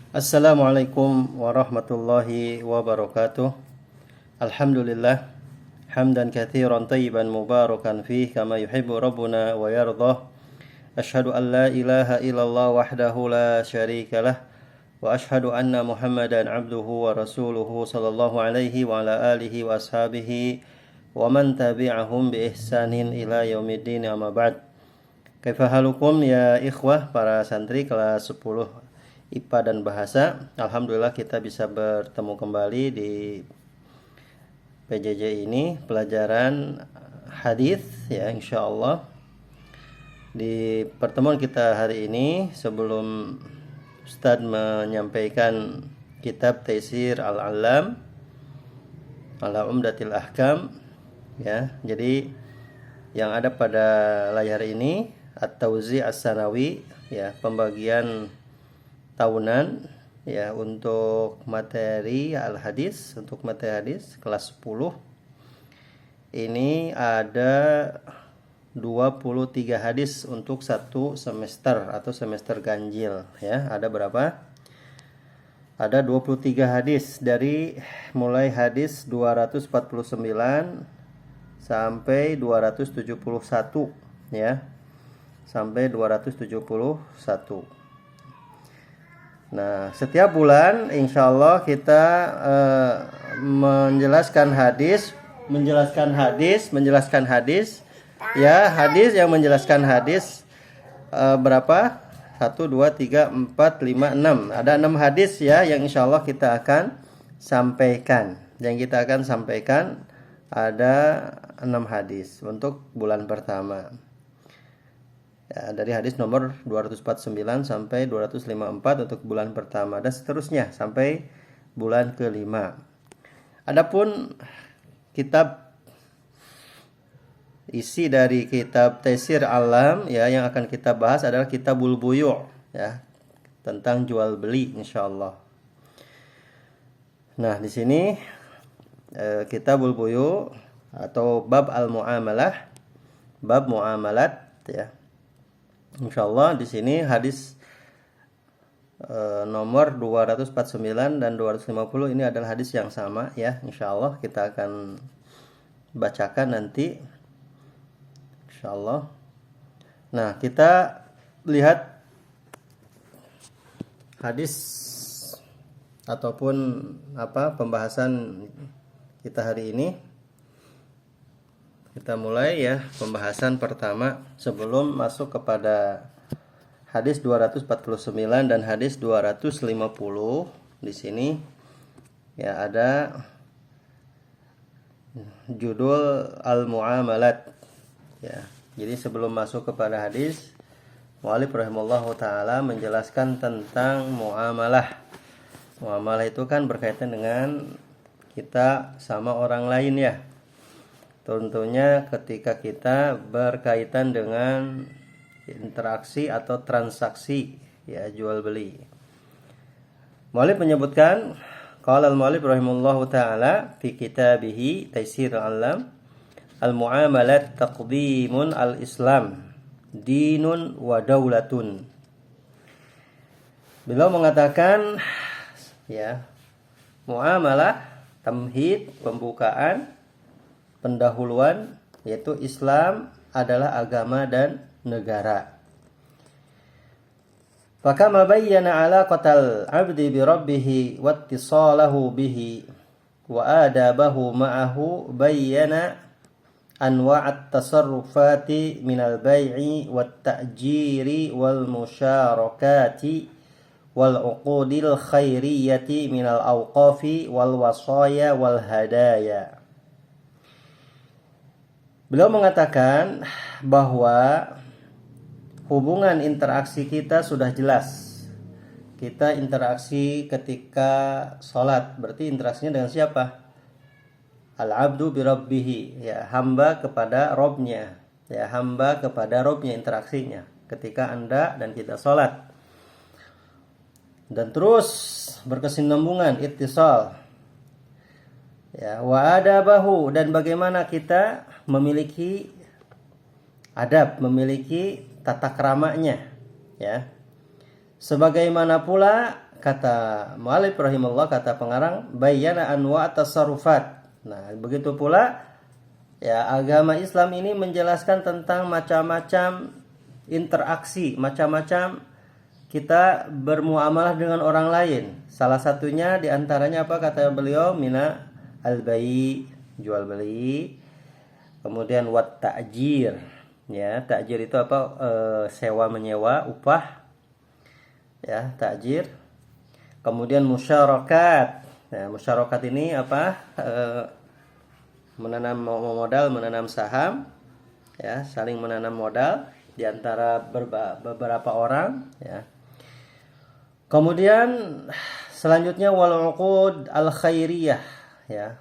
Assalamualaikum warahmatullahi wabarakatuh. Alhamdulillah hamdan katsiran tayyiban mubarakan fih kama yuhibbu rabbuna wa yardah. Asyhadu an la ilaha illallah wahdahu la syarikalah wa asyhadu anna Muhammadan abduhu wa rasuluhu sallallahu alaihi wa ala alihi wa ashabihi wa man tabi'ahum bi ihsanin ila yaumiddin amma ba'd. Kaifa halukum ya ikhwah para santri kelas 10 IPA dan Bahasa. Alhamdulillah kita bisa bertemu kembali di PJJ ini, pelajaran hadis ya, insyaallah. Di pertemuan kita hari ini, sebelum Ustadz menyampaikan kitab Taisir Al-Alam ala Umdatil Ahkam ya. Jadi yang ada pada layar ini At-Tauzi' As-Sanawi ya, pembagian tahunan ya untuk materi al-hadis, untuk materi hadis kelas 10. Ini ada 23 hadis untuk satu semester atau semester ganjil ya. Ada berapa? Ada 23 hadis dari mulai hadis 249 sampai 271 ya. Sampai 271. Nah, setiap bulan insya Allah kita menjelaskan hadis ya, hadis yang menjelaskan hadis berapa? 1, 2, 3, 4, 5, 6. Ada 6 hadis ya yang insya Allah kita akan sampaikan. Yang kita akan sampaikan ada 6 hadis untuk bulan pertama. Ya, dari hadis nomor 249 sampai 254 untuk bulan pertama dan seterusnya sampai bulan kelima. Adapun kitab, isi dari kitab Taisir Alam ya yang akan kita bahas adalah Kitabul Buyu' ya, tentang jual beli insyaallah. Nah, di sini Kitabul Buyu' atau bab al-muamalah, bab muamalat ya. Insyaallah di sini hadis nomor 249 dan 250 ini adalah hadis yang sama ya. Insyaallah kita akan bacakan nanti insyaallah. Nah, kita lihat hadis ataupun pembahasan kita hari ini. Kita mulai ya pembahasan pertama sebelum masuk kepada hadis 249 dan hadis 250. Di sini ya ada judul al-muamalat ya. Jadi sebelum masuk kepada hadis, mu'allif rahimallahu taala menjelaskan tentang muamalah. Muamalah itu kan berkaitan dengan kita sama orang lain ya. Tentunya ketika kita berkaitan dengan interaksi atau transaksi ya, jual beli. Mu'allif menyebutkan qala al-mu'allif rahimallahu taala fi kitabihi Taisir al-Alam al-muamalat taqdimun al-Islam dinun wa daulatun. Beliau mengatakan ya, muamalah, tamhid, pembukaan, pendahuluan, yaitu Islam adalah agama dan negara. Fakama bayyana alaqatal 'abdi bi rabbih wa ittisalahu bihi wa adabahu ma'ahu, bayyana anwa'at tasarrufati minal bai'i wat ta'jiri wal musyarakati wal 'uqudil khairiyyati minal awqafi wal wasaya wal hadaya. Beliau mengatakan bahwa hubungan interaksi kita sudah jelas. Kita interaksi ketika sholat, berarti interaksinya dengan siapa? Al-abdu bi rabbihi, ya, hamba kepada Robnya, ya, hamba kepada Robnya interaksinya ketika Anda dan kita sholat. Dan terus berkesinambungan, ittisal. Ya, wa adabahu, dan bagaimana kita memiliki adab, memiliki tata keramanya ya. Sebagaimana pula kata mu'allif rahimahullah, kata pengarang, bayyana anwa' tasarrufat. Nah, begitu pula ya agama Islam ini menjelaskan tentang macam-macam interaksi, macam-macam kita bermuamalah dengan orang lain. Salah satunya diantaranya apa kata beliau, mina al-bai, jual beli, kemudian wat ta'jir, ya ta'jir itu apa, sewa menyewa, upah, ya ta'jir. Kemudian musyarakat. Nah, musyarakat ini apa, menanam modal, menanam saham, ya saling menanam modal di antara beberapa orang, ya. Kemudian selanjutnya wal uqud al khairiyah, ya.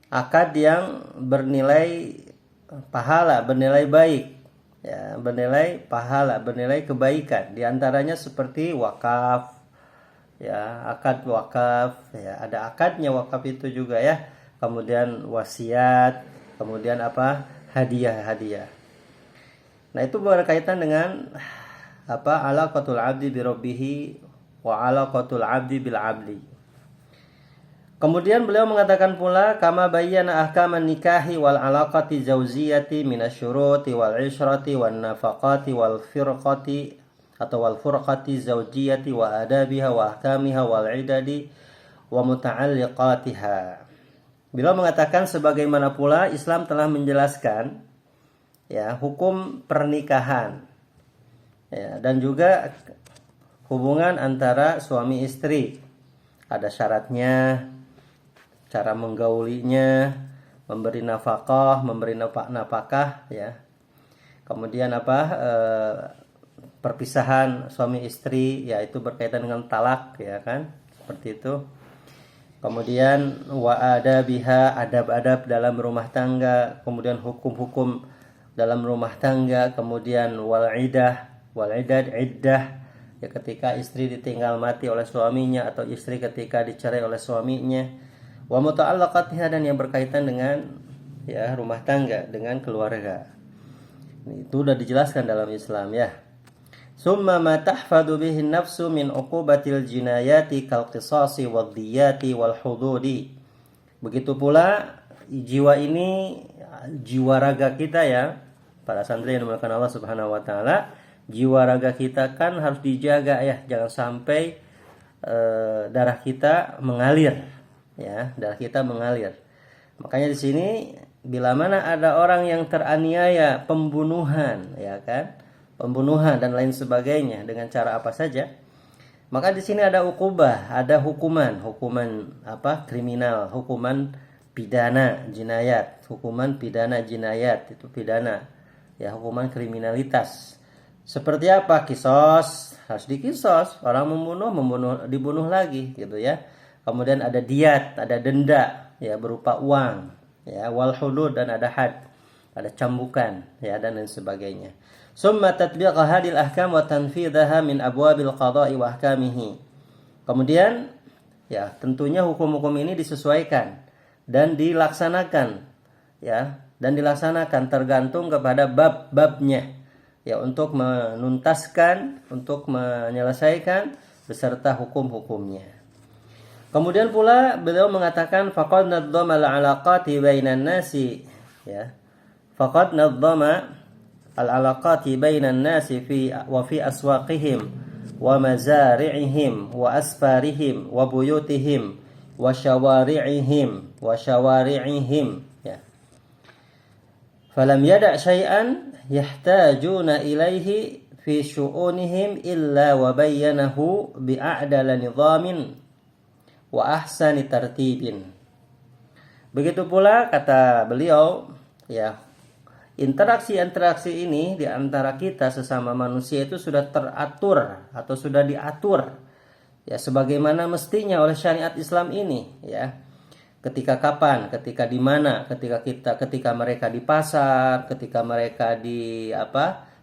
Akad yang bernilai pahala, bernilai baik, ya, bernilai pahala, bernilai kebaikan. Di antaranya seperti wakaf, ya, akad wakaf, ya, ada akadnya wakaf itu juga, ya. Kemudian wasiat, kemudian apa? Hadiah. Nah, itu berkaitan dengan apa? Alaqatul 'abdi bi rabbih wa alaqatul 'abdi bil 'abdi. Kemudian beliau mengatakan pula kama bayyana ahkaman nikahi wal alaqati zaujiyati minasyuruti wal 'ishrati wan nafaqati wal firqati atau wal furqati zaujiyati wa adabiha wa ahkamiha wal 'idadi wa muta'alliqatiha. Beliau mengatakan sebagaimana pula Islam telah menjelaskan, ya, hukum pernikahan, ya, dan juga hubungan antara suami istri. Ada syaratnya, cara menggaulinya, memberi nafkah, memberi napakah, ya. Kemudian apa? Perpisahan suami istri, yaitu berkaitan dengan talak, ya kan? Seperti itu. Kemudian wa adabiha, adab-adab dalam rumah tangga, kemudian hukum-hukum dalam rumah tangga, kemudian wal idad, iddah, ya, ketika istri ditinggal mati oleh suaminya atau istri ketika dicerai oleh suaminya, wa muta'allaqatiha, dan yang berkaitan dengan, ya, rumah tangga, dengan keluarga. Itu sudah dijelaskan dalam Islam, ya. Summa ma tahfadu bihi nafsu min uqubatil jinayati kal qisasi wad diyati wal hududi. Begitu pula jiwa ini, jiwa raga kita, ya, para santri yang dimuliakan Allah Subhanahu wa taala, jiwa raga kita kan harus dijaga, ya, jangan sampai darah kita mengalir, ya, darah kita mengalir. Makanya di sini bila mana ada orang yang teraniaya, pembunuhan, ya kan, pembunuhan dan lain sebagainya dengan cara apa saja, maka di sini ada ukubah, ada hukuman apa, kriminal, hukuman pidana jinayat, hukuman pidana jinayat itu pidana, ya, hukuman kriminalitas. Seperti apa? Kisos, harus dikisos, orang dibunuh lagi, gitu, ya. Kemudian ada diat, ada denda, ya, berupa uang, ya, wal hudud, dan ada had, ada cambukan, ya, dan lain sebagainya. Summa tatbiq hadil ahkam wa tanfidhaha min abwabil qada'i wa ahkamihi. Kemudian, ya, tentunya hukum-hukum ini disesuaikan dan dilaksanakan, ya, dan dilaksanakan tergantung kepada bab-babnya, ya, untuk menuntaskan, untuk menyelesaikan beserta hukum-hukumnya. Kemudian pula beliau mengatakan faqad nadzama al-alaqati bainan nasi, ya. Faqad nadzama al-alaqati bainan nasi fi aswaqihim wa mazari'ihim wa asfarihim wa buyutihim wa syawari'ihim, ya. Falam yada' syai'an yahtajuna ilaihi fi syu'unihim illa wa bayyanahu bi'a'dala nidhamin wa ahsani tartibin. Begitu pula kata beliau, ya, interaksi ini di antara kita sesama manusia itu sudah teratur atau sudah diatur, ya, sebagaimana mestinya oleh syariat Islam ini, ya. Ketika kapan, ketika di mana, ketika mereka di pasar, ketika mereka di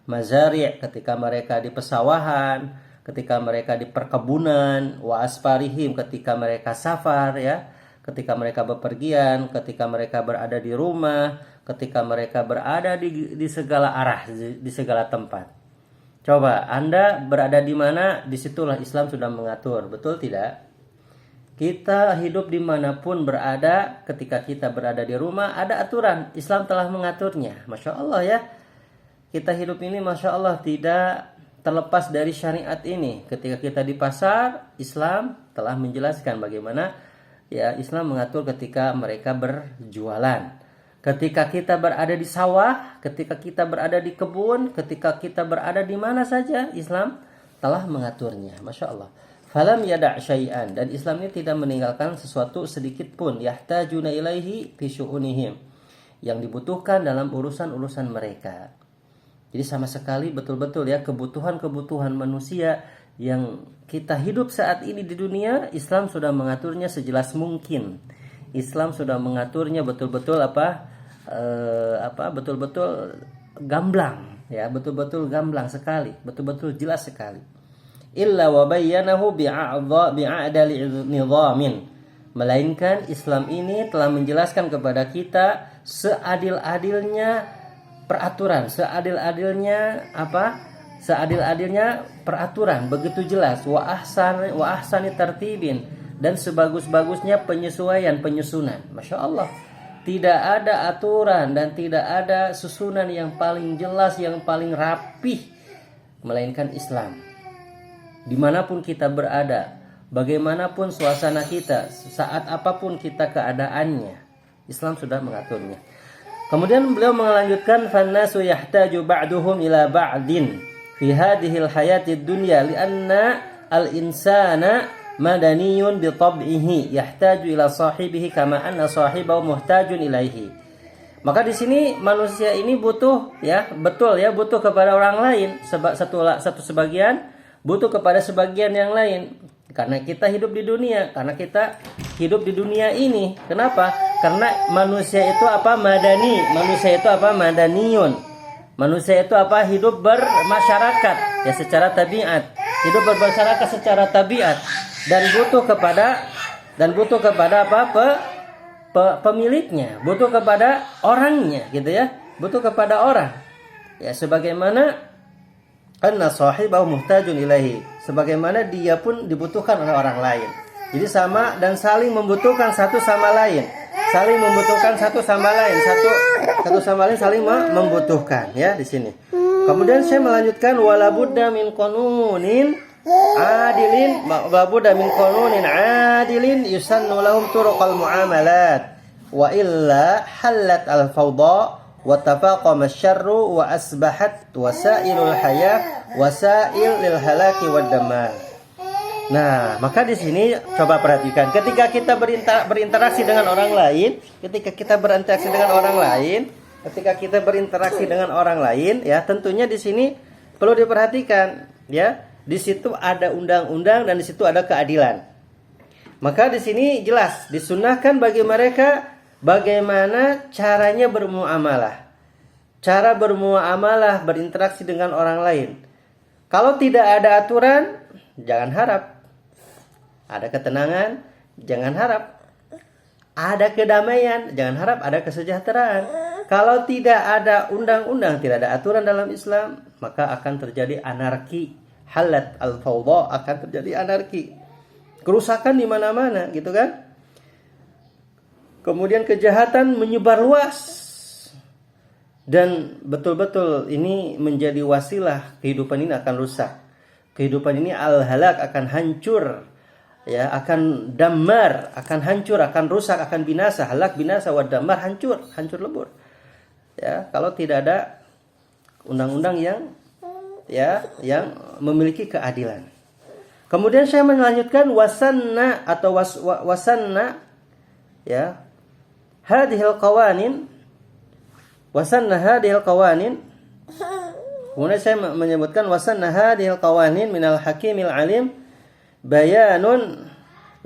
mazari', ketika mereka di pesawahan, ketika mereka di perkebunan, wa asfarihim, ketika mereka safar, ya, ketika mereka bepergian, ketika mereka berada di rumah, ketika mereka berada di segala arah, di segala tempat. Coba Anda berada di mana, disitulah Islam sudah mengatur, betul tidak? Kita hidup dimanapun berada, ketika kita berada di rumah ada aturan, Islam telah mengaturnya. Masya Allah ya, kita hidup ini Masya Allah tidak terlepas dari syariat ini. Ketika kita di pasar, Islam telah menjelaskan bagaimana ya Islam mengatur ketika mereka berjualan. Ketika kita berada di sawah, ketika kita berada di kebun, ketika kita berada di mana saja, Islam telah mengaturnya. Masya Allah. Falam yada' syai'an. Dan Islam ini tidak meninggalkan sesuatu sedikit pun. Yahtajuna ilaihi fi syu'unihim. Yang dibutuhkan dalam urusan-urusan mereka. Jadi sama sekali betul-betul ya, kebutuhan-kebutuhan manusia yang kita hidup saat ini di dunia, Islam sudah mengaturnya sejelas mungkin. Islam sudah mengaturnya betul-betul betul-betul gamblang ya, betul-betul gamblang sekali, betul-betul jelas sekali. Illa wa bayyanahu bi'adali nizamin. Melainkan Islam ini telah menjelaskan kepada kita seadil-adilnya peraturan, seadil-adilnya peraturan, begitu jelas. Wa ahsani tartibin, dan sebagus-bagusnya penyusunan. Masya Allah, tidak ada aturan dan tidak ada susunan yang paling jelas, yang paling rapih melainkan Islam. Dimanapun kita berada, bagaimanapun suasana kita, saat apapun kita keadaannya, Islam sudah mengaturnya. Kemudian beliau melanjutkan, fannasu yahtaju ba'duhum ila ba'din fi hadhil hayatid dunya li'anna al-insana madaniyun bi tab'ihi yahtaju ila sahibihi kama anna sahibahu muhtajun ilaihi. Maka di sini manusia ini butuh ya, betul ya, butuh kepada orang lain, satu sebagian butuh kepada sebagian yang lain. Karena kita hidup di dunia, karena kita hidup di dunia ini. Kenapa? Karena manusia itu madani, manusia itu madaniyun. Manusia itu hidup bermasyarakat ya, secara tabiat. Hidup bermasyarakat secara tabiat. Dan butuh kepada pemiliknya, butuh kepada orangnya gitu ya, butuh kepada orang ya, sebagaimana anna sahibahu muhtajun ilaihi, sebagaimana dia pun dibutuhkan oleh orang lain. Jadi sama dan saling membutuhkan satu sama lain, saling membutuhkan satu sama lain, satu sama lain saling membutuhkan ya di sini. Kemudian saya melanjutkan, wala budda min qanunin adilin, labudda min qanunin adilin yusannu lahum turuqal muamalat wa illa halat al fawda wa tafaqama asy-syarru wa asbahat wasailul hayah wasail lil halaki wad damar. Nah, maka di sini coba perhatikan, ketika kita berinteraksi dengan orang lain, ya tentunya di sini perlu diperhatikan ya. Di situ ada undang-undang dan di situ ada keadilan. Maka di sini jelas disunahkan bagi mereka bagaimana caranya bermuamalah. Cara bermuamalah, berinteraksi dengan orang lain. Kalau tidak ada aturan, jangan harap ada ketenangan, jangan harap ada kedamaian, jangan harap ada kesejahteraan. Kalau tidak ada undang-undang, tidak ada aturan dalam Islam, maka akan terjadi anarki. Halat al-fawda, akan terjadi anarki, kerusakan di mana-mana gitu kan. Kemudian kejahatan menyebar luas dan betul-betul ini menjadi wasilah kehidupan ini akan rusak. Kehidupan ini al-halak, akan hancur ya, akan damar, akan hancur, akan rusak, akan binasa. Halak binasa wa damar, hancur lebur. Ya, kalau tidak ada undang-undang yang memiliki keadilan. Kemudian saya melanjutkan wasanna atau wasanna ya hadhil qawanin, kemudian saya menyebutkan wasanna hadhil qawanin minal hakimil alim bayanun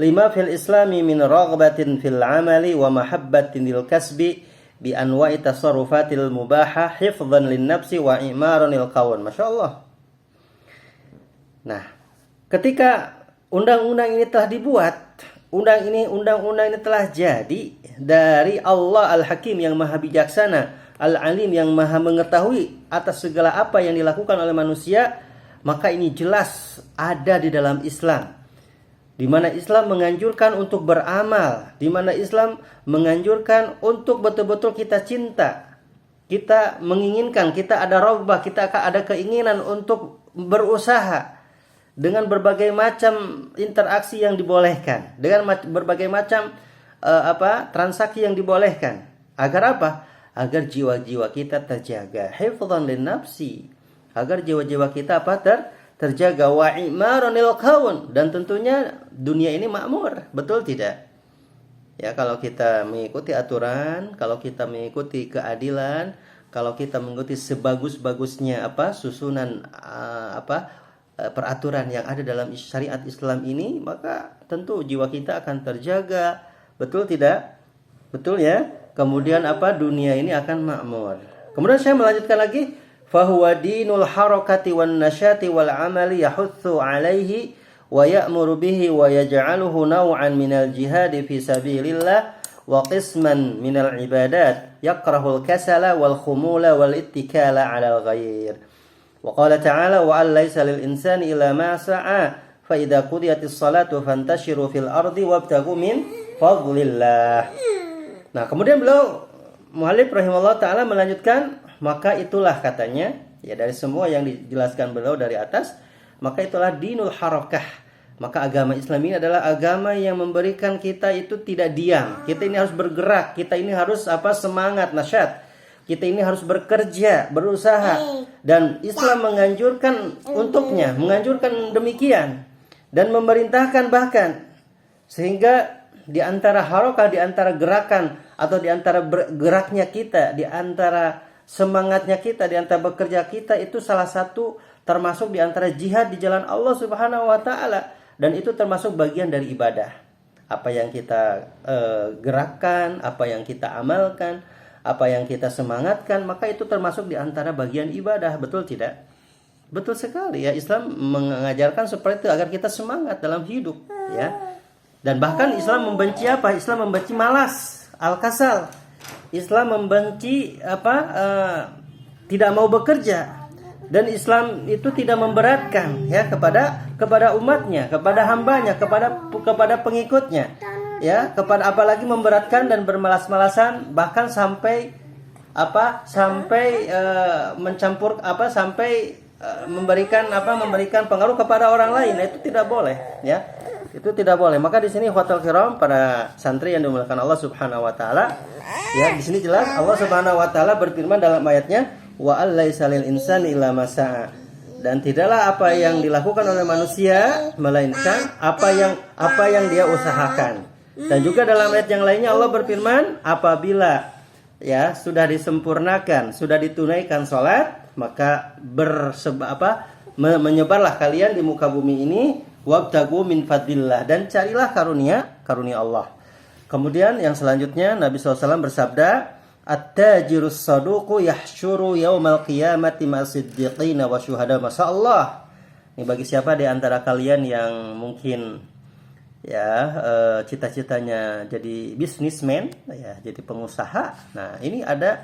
lima fil islami min raghbatin fil amali wa mahabbatin lil kasbi bi anwa'i tasarrufatil mubahah hifdhan lin nafsi wa imaran lil qawan. Masya Allah. Nah, ketika undang-undang ini telah dibuat, undang-undang ini telah jadi dari Allah Al-Hakim yang Maha Bijaksana, Al-Alim yang maha mengetahui atas segala apa yang dilakukan oleh manusia, maka ini jelas ada di dalam Islam. Di mana Islam menganjurkan untuk beramal, di mana Islam menganjurkan untuk betul-betul kita cinta, kita menginginkan, kita ada raghbah, kita ada keinginan untuk berusaha dengan berbagai macam interaksi yang dibolehkan, dengan berbagai macam transaksi yang dibolehkan. Agar apa? Agar jiwa-jiwa kita terjaga, hifdzan lin nafsi, agar jiwa-jiwa kita terjaga, wa imaranil kaun, dan tentunya dunia ini makmur, betul tidak? Ya, kalau kita mengikuti aturan, kalau kita mengikuti keadilan, kalau kita mengikuti sebagus-bagusnya susunan peraturan yang ada dalam syariat Islam ini, maka tentu jiwa kita akan terjaga, betul tidak? Betul ya? Kemudian dunia ini akan makmur. Kemudian saya melanjutkan lagi, fahuwa dinul harakati wan nasyati wal amali yahutsu alaihi wa ya'muru bihi wa yaj'aluhu naw'an minal jihadi fi sabilillah wa qisman minal ibadat yakrahul kasala wal khumula wal ittikala 'alal ghair. Wa qala ta'ala wa an laysa lil insani illa ma sa'a fa idza qudiyatis salatu fantashiru fil ardi wabtaghu min fadlillah. Nah, kemudian beliau muallif rahimahullah taala melanjutkan, maka itulah katanya, ya dari semua yang dijelaskan beliau dari atas, maka itulah dinul harakah. Maka agama Islam ini adalah agama yang memberikan kita itu tidak diam. Kita ini harus bergerak, kita ini harus semangat, nasyat. Kita ini harus bekerja, berusaha. Dan Islam menganjurkan untuknya, menganjurkan demikian. Dan memerintahkan bahkan. Sehingga di antara harakah, di antara gerakan, atau di antara geraknya kita, di antara semangatnya kita, di antara bekerja kita, itu salah satu termasuk di antara jihad di jalan Allah Subhanahu wa taala, dan itu termasuk bagian dari ibadah. Apa yang kita gerakkan, apa yang kita amalkan, apa yang kita semangatkan, maka itu termasuk di antara bagian ibadah, betul tidak? Betul sekali ya, Islam mengajarkan seperti itu agar kita semangat dalam hidup, ya. Dan bahkan Islam membenci apa? Islam membenci malas, al-kasal. Islam membenci tidak mau bekerja. Dan Islam itu tidak memberatkan ya kepada umatnya, kepada hambanya, kepada pengikutnya. Ya, apalagi memberatkan dan bermalas-malasan, bahkan sampai mencampur sampai memberikan pengaruh kepada orang lain. Nah, itu tidak boleh ya. Itu tidak boleh. Maka di sini ikhwatal kiram, para santri yang dimuliakan Allah Subhanahu wa taala, ya di sini jelas Allah Subhanahu wa taala berfirman dalam ayatnya, wa allaisa lil insani illa ma sa'a. Dan tidaklah apa yang dilakukan oleh manusia melainkan apa yang dia usahakan. Dan juga dalam ayat yang lainnya Allah berfirman, apabila ya sudah disempurnakan, sudah ditunaikan salat, maka menyebarlah kalian di muka bumi ini, wabtagu min fadlillah, dan carilah karunia Allah. Kemudian yang selanjutnya Nabi SAW bersabda, at-tajirus saduqu yahsyuru yaumal qiyamati masiddiqina wa syuhada. Masyaallah. Ini bagi siapa di antara kalian yang mungkin cita-citanya jadi bisnismen, ya, jadi pengusaha. Nah, ini ada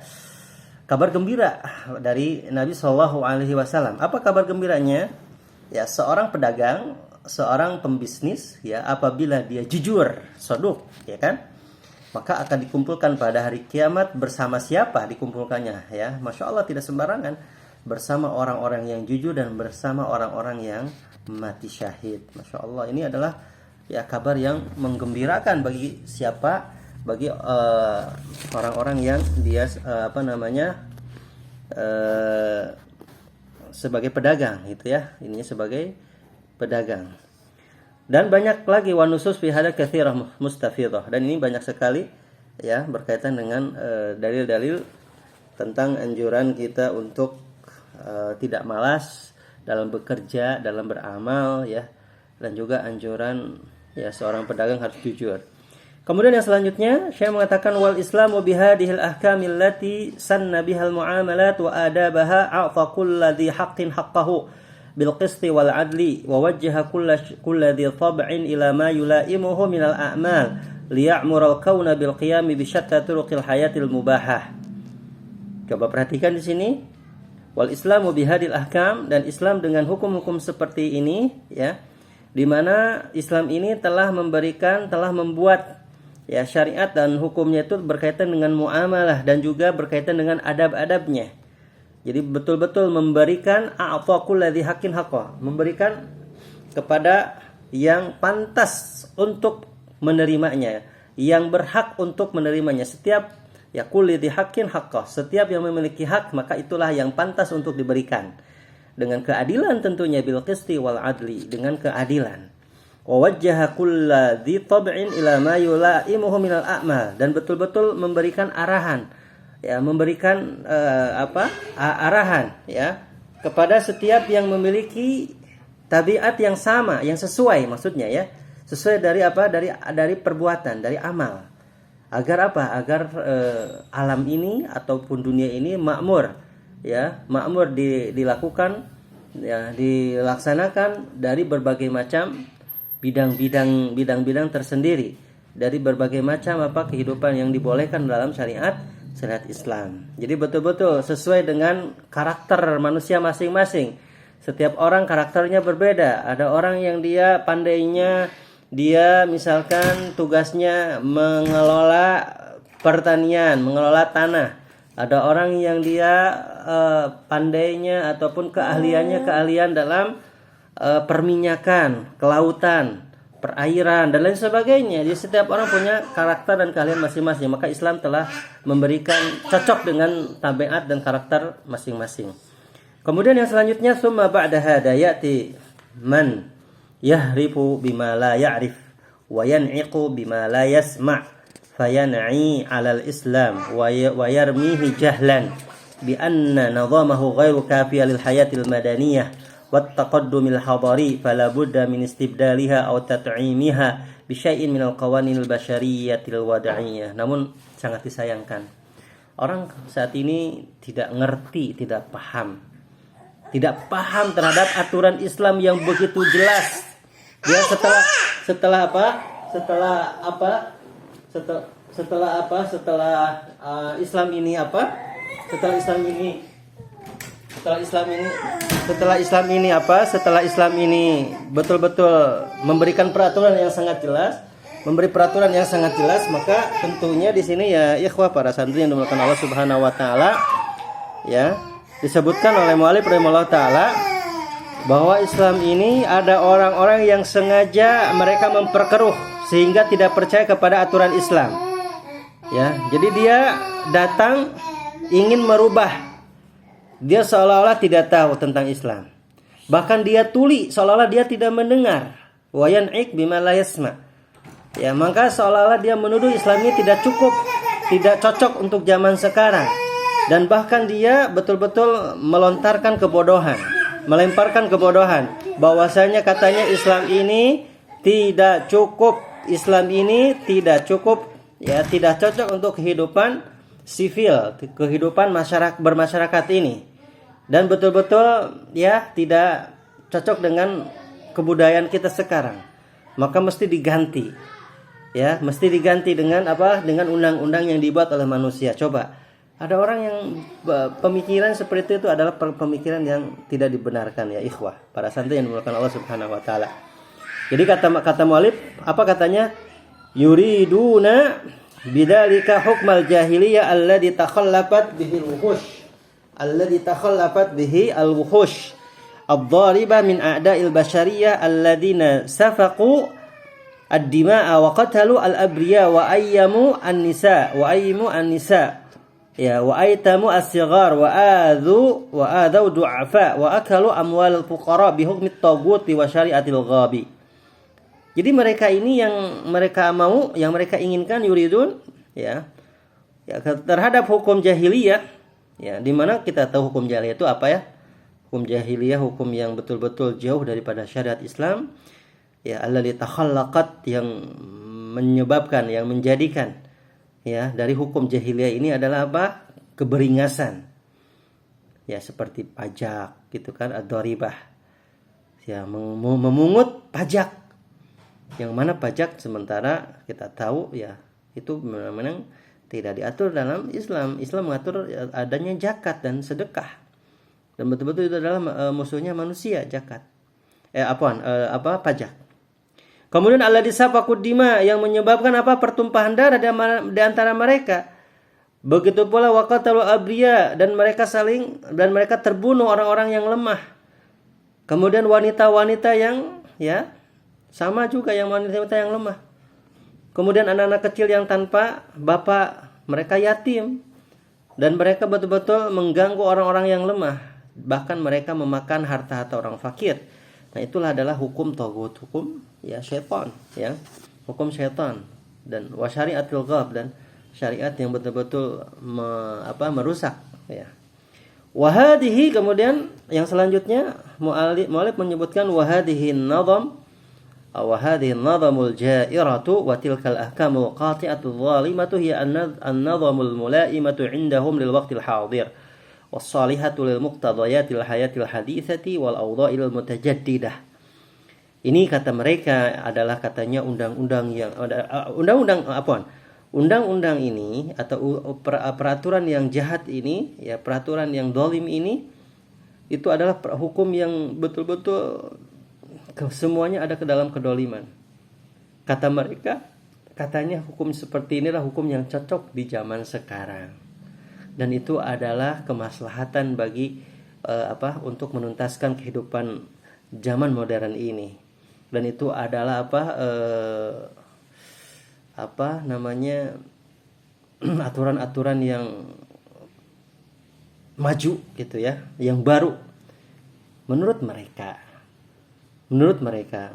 kabar gembira dari Nabi SAW. Apa kabar gembiranya? Ya, seorang pedagang, seorang pembisnis, ya, apabila dia jujur, shaduk, ya kan, maka akan dikumpulkan pada hari kiamat bersama siapa dikumpulkannya, ya, masya Allah, tidak sembarangan, bersama orang-orang yang jujur dan bersama orang-orang yang mati syahid. Masya Allah, ini adalah ya kabar yang menggembirakan bagi siapa, bagi orang-orang yang dia sebagai pedagang, gitu ya, ini sebagai pedagang. Dan banyak lagi wanusus fi hada katsirah mustafidah, dan ini banyak sekali ya berkaitan dengan dalil-dalil tentang anjuran kita untuk tidak malas dalam bekerja, dalam beramal, ya, dan juga anjuran ya seorang pedagang harus jujur. Kemudian yang selanjutnya Syekh mengatakan, wal islamu bihadhil ahkamil lati sanna bihal muamalat wa adabaha a'ta kulladhi haqqin haqqahu bil qisti wal adli wa wajjaha kulladhi tab'in ila ma yulaimuhu minal a'mal liya'mura al kauna bil qiyami bi syatta turuqil hayatil mubahah. Coba perhatikan di sini. Wal Islamu bihadil ahkam, dan Islam dengan hukum-hukum seperti ini, ya. Di mana Islam ini telah membuat ya syariat dan hukumnya itu berkaitan dengan muamalah dan juga berkaitan dengan adab-adabnya. Jadi betul-betul memberikan a'ta kulli haqqin haqqah, memberikan kepada yang pantas untuk menerimanya, yang berhak untuk menerimanya. Setiap ya kulli haqqin haqqah, setiap yang memiliki hak maka itulah yang pantas untuk diberikan. Dengan keadilan tentunya, bil qisti wal adli, dengan keadilan. Wa wajjaha kulla dhi tab'in ila ma yulaimuhu minal a'mal, dan betul-betul memberikan arahan, ya, memberikan arahan ya kepada setiap yang memiliki tabiat yang sama, yang sesuai, maksudnya ya, sesuai dari apa? Dari perbuatan, dari amal. Agar apa? Agar alam ini ataupun dunia ini makmur, ya, makmur dilakukan, ya, dilaksanakan dari berbagai macam bidang-bidang tersendiri, dari berbagai macam kehidupan yang dibolehkan dalam syariat Islam. Jadi betul-betul sesuai dengan karakter manusia masing-masing. Setiap orang karakternya berbeda. Ada orang yang dia pandainya, dia misalkan tugasnya mengelola pertanian, mengelola tanah. Ada orang yang dia pandainya ataupun keahlian dalam perminyakan, kelautan, perairan, dan lain sebagainya. Jadi setiap orang punya karakter dan keahlian masing-masing. Maka Islam telah memberikan cocok dengan tabiat dan karakter masing-masing. Kemudian yang selanjutnya, summa ba'da hada ya'ti man yahrifu bima la ya'rif wa yan'iqu bima la yasma' fayan'i 'alal Islam wa yarmihi jahlan bi anna nizamahu ghairu kafiyan lil hayatil madaniyah wat taqaddumil hadari fala budda min istibdaliha aw tat'imiha bi syai'in minal qawaninil basyariyatil wad'iyah. Namun sangat disayangkan, orang saat ini tidak ngerti, tidak paham terhadap aturan Islam yang begitu jelas. Dia setelah Islam ini betul-betul memberikan peraturan yang sangat jelas, maka tentunya di sini ya ikhwah para santri yang dimuliakan Allah Subhanahu wa taala, ya, disebutkan oleh mu'allif rahimahullah taala bahwa Islam ini ada orang-orang yang sengaja mereka memperkeruh sehingga tidak percaya kepada aturan Islam. Ya, jadi dia datang ingin merubah. Dia seolah-olah tidak tahu tentang Islam. Bahkan dia tuli seolah-olah dia tidak mendengar. Wa yan'iq bima la yasma'. Ya, maka seolah-olah dia menuduh Islam ini tidak cocok untuk zaman sekarang. Dan bahkan dia betul-betul melemparkan kebodohan bahwasanya katanya Islam ini tidak cukup, ya, tidak cocok untuk kehidupan sivil, kehidupan bermasyarakat ini, dan betul-betul ya tidak cocok dengan kebudayaan kita sekarang. Maka mesti diganti, ya, dengan dengan undang-undang yang dibuat oleh manusia. Coba, ada orang yang pemikiran seperti itu adalah pemikiran yang tidak dibenarkan, ya ikhwah, para santri yang dimuliakan Allah Subhanahu wa taala. Jadi kata mu'allif, apa katanya? Yuriduna bidzalika hukmal jahiliyah alladzi takhallafat bihi al-wuhush ad-dhariba min a'da'il basyariyah alladzina safaqu ad-dima'a wa qatalu al-abriya wa ayyamu an-nisa ya, wa aitamu as-sighar wa adau du'afa wa akalu amwal al-fuqara bi hukmi at-taghut wa syari'atil ghabi. Jadi mereka ini yang mereka mau, yang mereka inginkan, yuridun, ya terhadap hukum jahiliyah, ya, di mana kita tahu hukum jahiliyah itu apa, ya? Hukum jahiliyah, hukum yang betul-betul jauh daripada syariat Islam, ya, alladzi takhallaqat, yang menyebabkan, yang menjadikan, ya, dari hukum jahiliyah ini adalah apa? Keberingasan. Ya, seperti pajak gitu kan, ad-dharibah. Ya, memungut pajak. Yang mana pajak sementara kita tahu, ya, itu memang tidak diatur dalam Islam. Islam mengatur adanya zakat dan sedekah. Dan betul-betul itu adalah musuhnya manusia, zakat. Pajak. Kemudian alladzi safaqud dima, yang menyebabkan pertumpahan darah di antara mereka. Begitu pula waqatalu abriya, dan mereka terbunuh orang-orang yang lemah. Kemudian wanita-wanita yang sama juga yang wanita yang lemah. Kemudian anak-anak kecil yang tanpa bapak, mereka yatim. Dan mereka betul-betul mengganggu orang-orang yang lemah. Bahkan mereka memakan harta-harta orang fakir. Nah, itulah adalah hukum tagut, hukum syaitan, hukum syaitan, dan wasyariatul ghab, dan syariat yang betul-betul merusak, Wahadihi, kemudian yang selanjutnya mu'alif menyebutkan wahadihi an-nazamul ja'iratu wa tilkal ahkamul qati'atu zalimatu hiya an-nazamul mulaimatu 'indahum lil waqtil hadir was-salihatu lil muqtadayatil hayatil haditsati wal awdha'il mutajaddidah. Ini kata mereka adalah katanya undang-undang ini atau peraturan yang jahat ini, peraturan yang zalim ini, itu adalah hukum yang betul-betul semuanya ada ke dalam kedoliman. Kata mereka, katanya hukum seperti inilah hukum yang cocok di zaman sekarang. Dan itu adalah kemaslahatan bagi untuk menuntaskan kehidupan zaman modern ini. Dan itu adalah aturan-aturan yang maju gitu yang baru menurut mereka.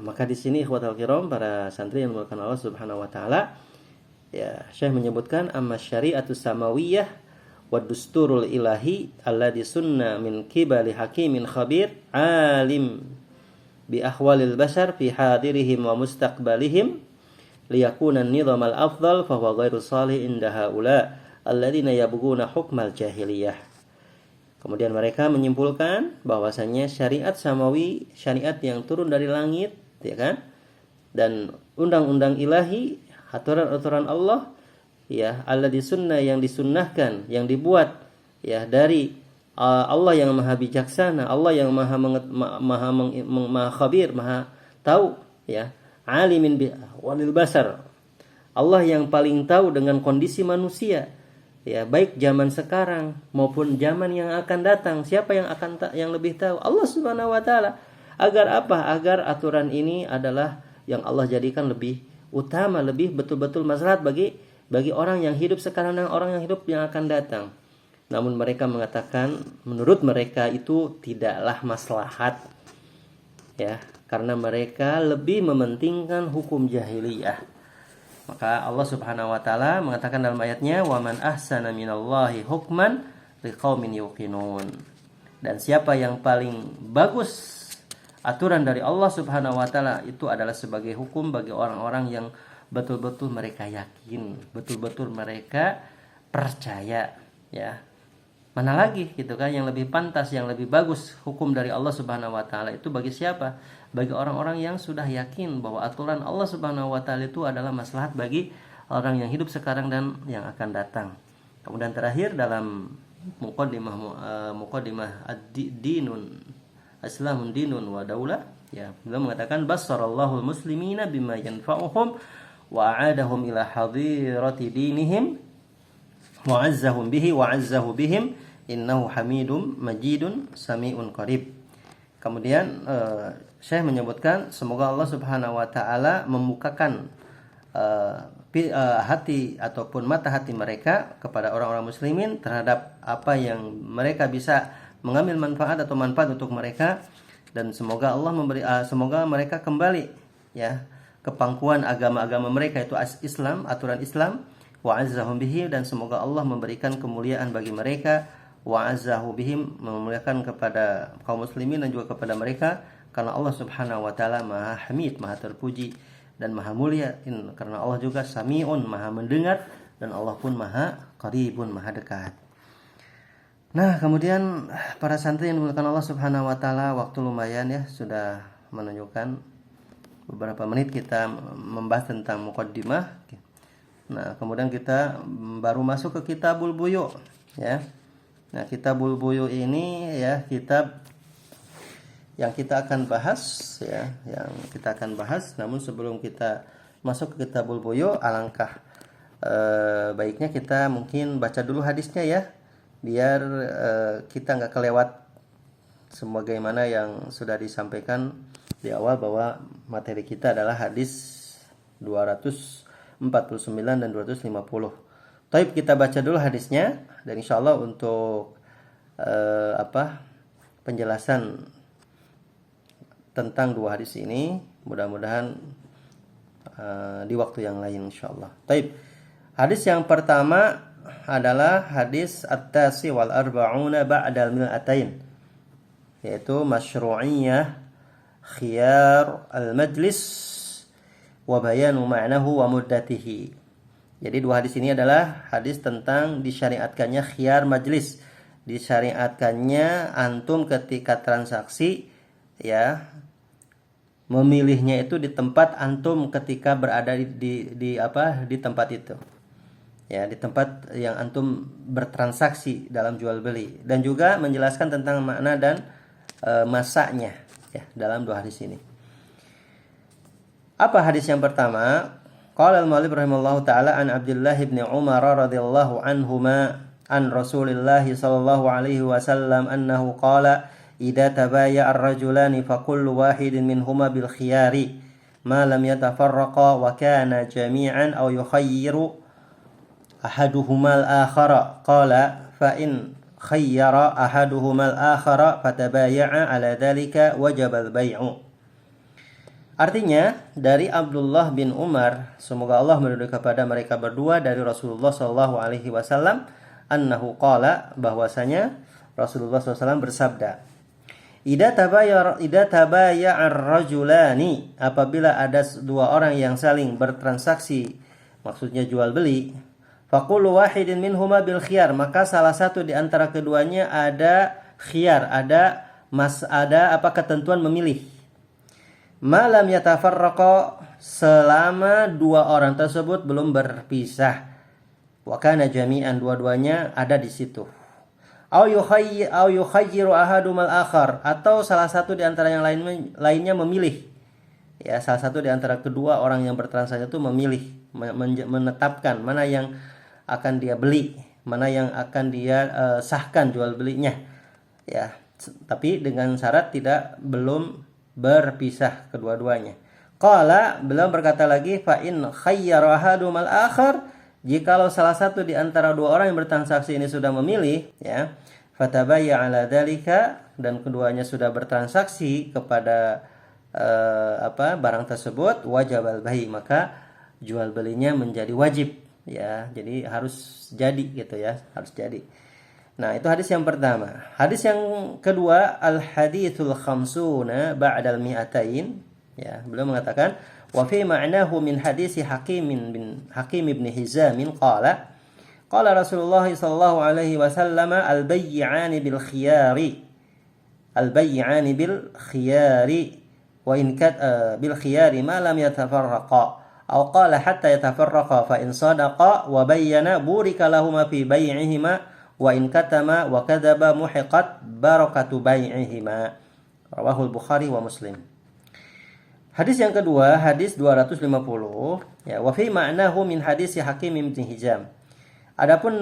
Maka di sini ikhwatal kiram, para santri yang dimuliakan Allah Subhanahu wa taala, Syekh menyebutkan amma syari'atus samawiyah wa dusturul ilahi alladhi sunna min kibali hakimin khabir alim bi ahwalil bashar fi hadirihim wa mustaqbalihim liyakuna an-nizam al-afdal fa huwa ghairu salih inda haula alladziina yabghuna hukmal jahiliyah. Kemudian mereka menyimpulkan bahwasanya syariat samawi, syariat yang turun dari langit, dan undang-undang ilahi, aturan-aturan Allah, alladzi sunnah, yang disunnahkan, yang dibuat dari Allah yang maha bijaksana, Allah yang maha khabir, maha tahu, alimin bi walil basar, Allah yang paling tahu dengan kondisi manusia, baik zaman sekarang maupun zaman yang akan datang. Siapa yang lebih tahu? Allah Subhanahu wa taala. Agar apa? Agar aturan ini adalah yang Allah jadikan lebih utama, lebih betul-betul maslahat bagi orang yang hidup sekarang dan orang yang hidup yang akan datang. Namun mereka mengatakan menurut mereka itu tidaklah maslahat, karena mereka lebih mementingkan hukum jahiliyah. Maka Allah Subhanahu wa taala mengatakan dalam ayatnya, "Wa man ahsana minallahi hukman liqaumin yuqinun." Dan siapa yang paling bagus aturan dari Allah Subhanahu wa taala itu adalah sebagai hukum bagi orang-orang yang betul-betul mereka yakin, betul-betul mereka percaya, Mana lagi yang lebih pantas, yang lebih bagus hukum dari Allah Subhanahu wa taala itu bagi siapa? Bagi orang-orang yang sudah yakin bahwa aturan Allah Subhanahu wa taala itu adalah maslahat bagi orang yang hidup sekarang dan yang akan datang. Kemudian terakhir dalam muqaddimah ad-dinun Islamun dinun wa daulah, beliau mengatakan basarallahu muslimina bima yanfa'uhum wa a'adahum ila hadirati dinihim wa 'azzahum bihi wa 'azzahu bihim innahu hamidum majidun sami'un qarib. Kemudian Syekh menyebutkan semoga Allah Subhanahu wa taala membukakan hati ataupun mata hati mereka kepada orang-orang muslimin terhadap apa yang mereka bisa mengambil manfaat atau manfaat untuk mereka, dan semoga Allah semoga mereka kembali ke pangkuan agama-agama mereka, itu Islam, aturan Islam, wa azzahum bihi, dan semoga Allah memberikan kemuliaan bagi mereka, wa azzahu bihim, memuliakan kepada kaum muslimin dan juga kepada mereka, karena Allah Subhanahu wa taala Maha Hamid, Maha terpuji dan Maha mulia, karena Allah juga Sami'un, Maha mendengar, dan Allah pun Maha Qaribun, Maha dekat. Nah, kemudian para santri yang dimuliakan Allah Subhanahu wa taala, waktu lumayan sudah menunjukkan beberapa menit kita membahas tentang muqaddimah. Nah, kemudian kita baru masuk ke Kitabul Buyu, ya. Nah, Kitabul Buyu ini ya kitab yang kita akan bahas, ya, yang kita akan bahas. Namun sebelum kita masuk ke Kitabul Buyu, alangkah baiknya kita mungkin baca dulu hadisnya ya, biar kita nggak kelewat sebagaimana yang sudah disampaikan di awal bahwa materi kita adalah hadis 249 dan 250. Taib, kita baca dulu hadisnya dan insyaallah untuk penjelasan tentang dua hadis ini mudah-mudahan di waktu yang lain insyaallah. Taib. Hadis yang pertama adalah hadis at-tasi wal arba'una ba'dal mil'atain, yaitu masyru'iyyah khiyar al-majlis wa bayanu ma'nahu wa muddatihi. Jadi dua hadis ini adalah hadis tentang disyariatkannya khiyar majlis, disyariatkannya antum ketika transaksi ya memilihnya itu di tempat antum ketika berada di tempat itu. Ya, di tempat yang antum bertransaksi dalam jual beli, dan juga menjelaskan tentang makna dan masanya ya dalam dua hadis ini. Apa hadis yang pertama? Qala al-mu'allif rahimallahu taala an Abdullah bin Umar radhiyallahu anhuma an Rasulillah sallallahu alaihi wasallam annahu qala idza tabayya ar-rajulani fa kullu wahidin minhuma bil khiyari ma lam yatafarraqa wa kana jami'an aw yukhayyiru ahaduhuma al-akhara qala fa in khayyara ahaduhuma al-akhara fatabaya'a ala dhalika wajaba al-bay'u. Artinya dari Abdullah bin Umar, semoga Allah meridhai kepada mereka berdua, dari Rasulullah sallallahu alaihi wasallam annahu qala, bahwasanya Rasulullah SAW bersabda, idza tabayya ar-rajulani, apabila ada dua orang yang saling bertransaksi, maksudnya jual beli, faqulu wahidin minhuma bil khiyar, maka salah satu di antara keduanya ada khiyar, ada ketentuan memilih. Malam yatafarraqa, selama dua orang tersebut belum berpisah. Wa kana jami'an, dua-duanya ada di situ. Au yukhayyiru ahadumal akhar, atau salah satu di antara yang lainnya memilih. Ya, salah satu di antara kedua orang yang bertransaksi itu memilih, menetapkan mana yang akan dia beli, mana yang akan dia sahkan jual belinya. Ya, tapi dengan syarat belum berpisah kedua-duanya. Qala, beliau berkata lagi, fa in khayyara ahadumal akhar, jikalau salah satu di antara dua orang yang bertransaksi ini sudah memilih, ya, fatabayya ala dzalika, dan keduanya sudah bertransaksi kepada barang tersebut, wajabal bai, maka jual belinya menjadi wajib, ya. Jadi harus jadi gitu ya, harus jadi. Nah, itu hadis yang pertama. Hadis yang kedua, al-haditsul khamsuna ba'dal mi'atain. Ya, beliau mengatakan, wa fi ma'nahu min hadisi Hakim ibn Hizam qala qala Rasulullah sallallahu alaihi wasallam al-bay'ani bil khiyari wa in bil khiyari ma lam yatafarraqa aw qala hatta yatafarraqa fa in sadaqa wa bayyana burika lahum fi bay'ihima wa in katama wa kadzaba muhiqat barakatu bai'ihima. Rawahul Bukhari wa Muslim. Hadis yang kedua, hadis 250, ya, wa fi ma'nahu min hadis Hakim bin Hizam. Adapun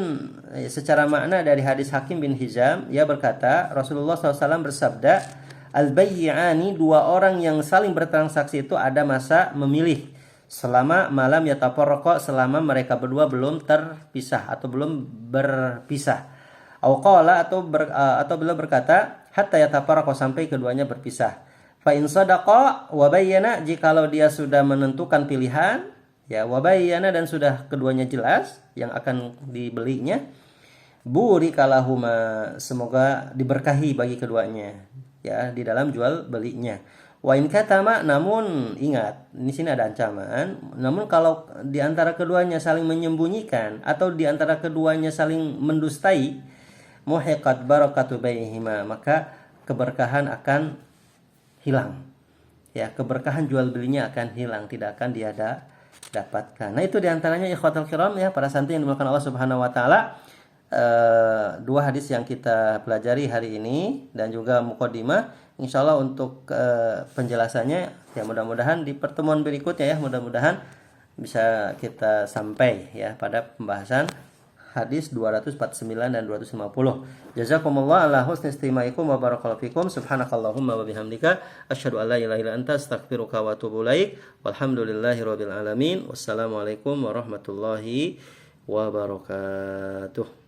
secara makna dari hadis Hakim bin Hizam, ia berkata, Rasulullah SAW bersabda, al-bay'ani, dua orang yang saling bertransaksi itu ada masa memilih, selama malam yatafarraqa, selama mereka berdua belum terpisah atau belum berpisah. Au qala, atau beliau berkata, hatta yatafarraqa, sampai keduanya berpisah. Fa in sadaqa wa bayyana, jikalau dia sudah menentukan pilihan, ya, wa bayyana, dan sudah keduanya jelas yang akan dibelinya, burika lahuma, semoga diberkahi bagi keduanya, ya, di dalam jual belinya. Wa in katama, namun ingat, di sini ada ancaman, namun kalau di antara keduanya saling menyembunyikan atau di antara keduanya saling mendustai, muhiqat barakatu baihima, maka keberkahan akan hilang. Ya, keberkahan jual belinya akan hilang, tidak akan dapatkan. Nah, itu diantaranya ikhwatul kiram ya, para santri yang dimuliakan Allah Subhanahu wa taala. Dua hadis yang kita pelajari hari ini dan juga muqaddimah, insyaallah untuk penjelasannya ya mudah-mudahan di pertemuan berikutnya ya, mudah-mudahan bisa kita sampai ya pada pembahasan hadis 249 dan 250. Jazakumullah ala husni istimaikum wa barakallahu fikum. Subhanakallahumma wa bihamdika asyhadu an la ilaha illa anta astaghfiruka wa atubu ilaik. Walhamdulillahirabbil alamin. Wassalamualaikum warahmatullahi wabarakatuh.